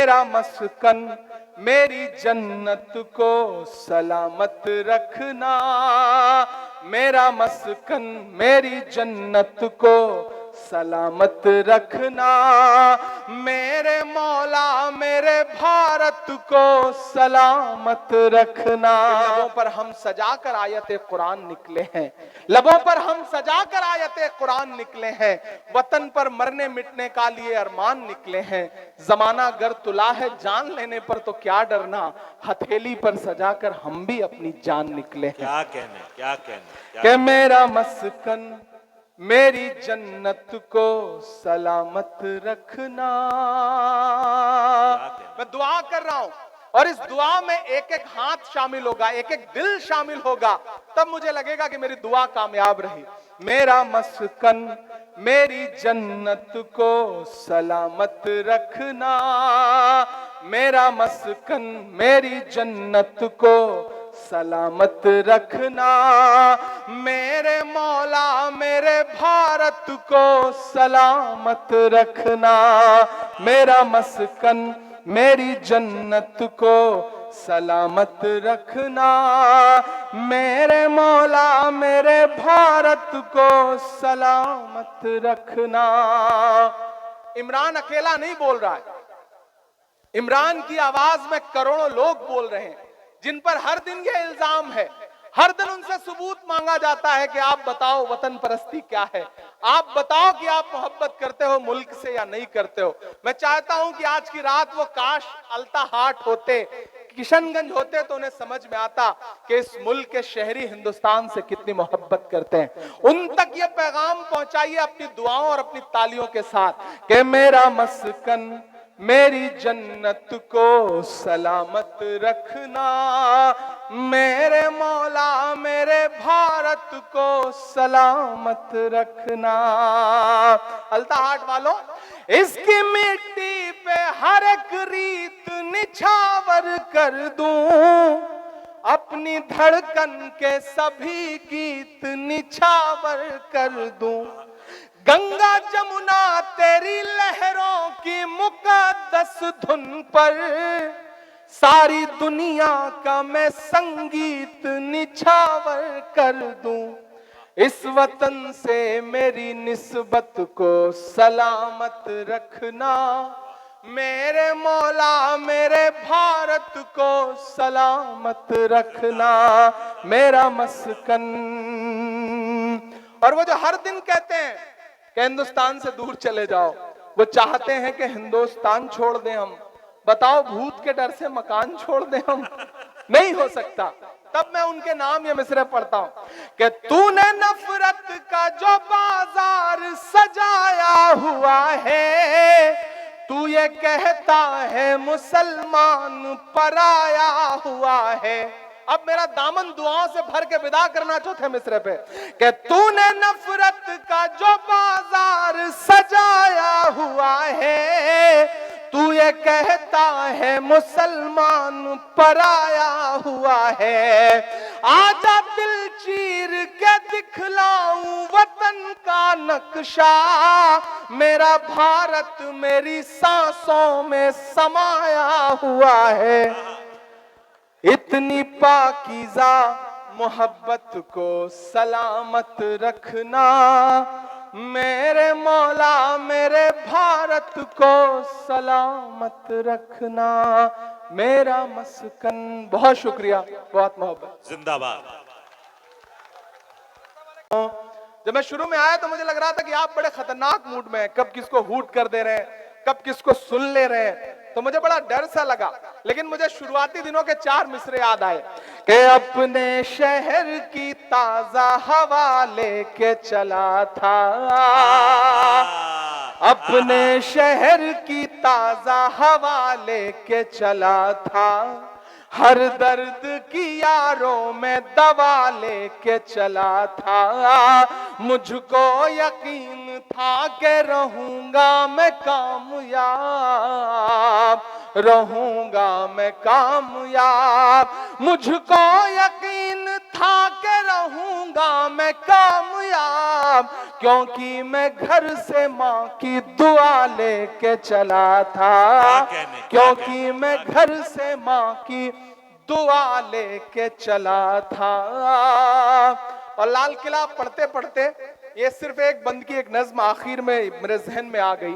मेरा मस्कन मेरी जन्नत को सलामत रखना, मेरा मस्कन मेरी जन्नत को सलामत रखना, मेरे मौला मेरे भारत को सलामत रखना। लबों पर हम सजा कर आयत कुरान निकले हैं, लबों पर हम सजा कर आयत कुरान निकले हैं, वतन पर मरने मिटने का लिए अरमान निकले हैं। जमाना गर तुला है जान लेने पर तो क्या डरना, हथेली पर सजा कर हम भी अपनी जान निकले हैं। क्या कहने, क्या कहने, कि मेरा मस्कन मेरी जन्नत को सलामत रखना। मैं दुआ कर रहा हूं और इस दुआ में एक एक हाथ शामिल होगा, एक एक दिल शामिल होगा, तब मुझे लगेगा कि मेरी दुआ कामयाब रही। मेरा मस्कन मेरी जन्नत को सलामत रखना, मेरा मस्कन मेरी जन्नत को सलामत रखना, मेरे मौला मेरे भारत को सलामत रखना, मेरा मस्कन मेरी जन्नत को सलामत रखना, मेरे मौला मेरे भारत को सलामत रखना। इमरान अकेला नहीं बोल रहा है, इमरान की आवाज में करोड़ों लोग बोल रहे हैं, जिन पर हर दिन ये इल्जाम है, हर दिन उनसे सबूत मांगा जाता है कि आप बताओ वतन परस्ती क्या है, आप बताओ कि आप मोहब्बत करते हो मुल्क से या नहीं करते हो। मैं चाहता हूं कि आज की रात वो काश अल्ताहाट होते, किशनगंज होते, तो उन्हें समझ में आता कि इस मुल्क के शहरी हिंदुस्तान से कितनी मोहब्बत करते हैं। उन तक ये पैगाम पहुंचाइए अपनी दुआओं और अपनी तालियों के साथ कि मेरा मस्कन मेरी जन्नत को सलामत रखना, मेरे मौला मेरे भारत को सलामत रखना। अल्ताहाट वालों, इसकी मिट्टी पे हर एक रीत निछावर कर दूं, अपनी धड़कन के सभी गीत निछावर कर दूं, गंगा जमुना तेरी लहरों की मुकद्दस धुन पर सारी दुनिया का मैं संगीत निछावर कर दूं, इस वतन से मेरी निस्बत को सलामत रखना, मेरे मौला मेरे भारत को सलामत रखना, मेरा मस्कन। और वो जो हर दिन कहते हैं कि हिंदुस्तान से दूर चले जाओ, वो चाहते हैं कि हिंदुस्तान छोड़ दें हम। बताओ भूत के डर से मकान छोड़ दें हम? नहीं हो सकता। तब मैं उनके नाम ये मिसरे पढ़ता हूं कि तूने नफरत का जो बाजार सजाया हुआ है, तू ये कहता है मुसलमान पराया हुआ है। अब मेरा दामन दुआओं से भर के विदा करना चौथे मिसरे पे कि तूने नफरत का जो बाजार सजाया हुआ है, तू ये कहता है मुसलमान पराया हुआ है। आजा दिल चीर के दिखलाऊं वतन का नक्शा, मेरा भारत मेरी सांसों में समाया हुआ है। इतनी पाकीज़ा मोहब्बत को सलामत रखना, मेरे मौला मेरे भारत को सलामत रखना, मेरा मस्कन। बहुत शुक्रिया, बहुत मोहब्बत। जिंदाबाद। जब मैं शुरू में आया तो मुझे लग रहा था कि आप बड़े खतरनाक मूड में हैं, कब किसको हूट कर दे रहे हैं, कब किसको सुन ले रहे हैं, तो मुझे बड़ा डर सा लगा। लेकिन मुझे शुरुआती दिनों के 4 मिसरे याद आए कि अपने शहर की ताजा हवा लेके चला था, अपने शहर की ताजा हवा लेके चला था, हर दर्द की यारों में दवा लेके चला था, मुझको यकीन था कि रहूंगा मैं कामयाब, रहूंगा मैं कामयाब, मुझको यकीन था कि रहूंगा बनूंगा मैं कामयाब, क्योंकि मैं घर से माँ की दुआ लेके चला था, क्योंकि मैं घर से माँ की दुआ लेके चला था। और लाल किला पढ़ते पढ़ते ये सिर्फ एक बंद की एक नज्म आखिर में मेरे जहन में आ गई।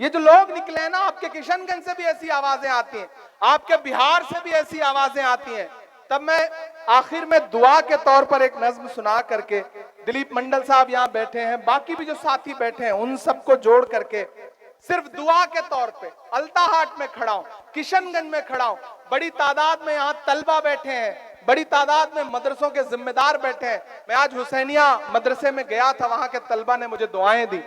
ये जो लोग निकले हैं ना, आपके किशनगंज से भी ऐसी आवाजें आती हैं, आपके बिहार से भी ऐसी आवाजें आती हैं। तब मैं आखिर में दुआ के तौर पर एक नज्म सुना करके, दिलीप मंडल साहब यहाँ बैठे हैं, बाकी भी जो साथी बैठे हैं, उन सबको जोड़ करके सिर्फ दुआ के तौर पे अल्ताहाट में खड़ा हूं, किशनगंज में खड़ा हूं। बड़ी तादाद में यहाँ तलबा बैठे हैं, बड़ी तादाद में मदरसों के जिम्मेदार बैठे हैं। मैं आज हुसैनिया मदरसे में गया था, वहां के तलबा ने मुझे दुआएं दी।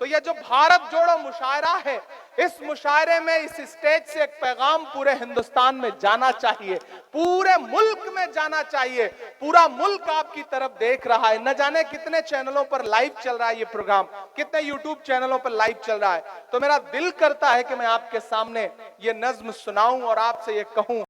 तो ये जो भारत जोड़ो मुशायरा है, इस मुशायरे में इस स्टेज से एक पैगाम पूरे हिंदुस्तान में जाना चाहिए, पूरे मुल्क में जाना चाहिए। पूरा मुल्क आपकी तरफ देख रहा है, न जाने कितने चैनलों पर लाइव चल रहा है ये प्रोग्राम, कितने यूट्यूब चैनलों पर लाइव चल रहा है। तो मेरा दिल करता है कि मैं आपके सामने ये नज्म सुनाऊं और आपसे ये कहूं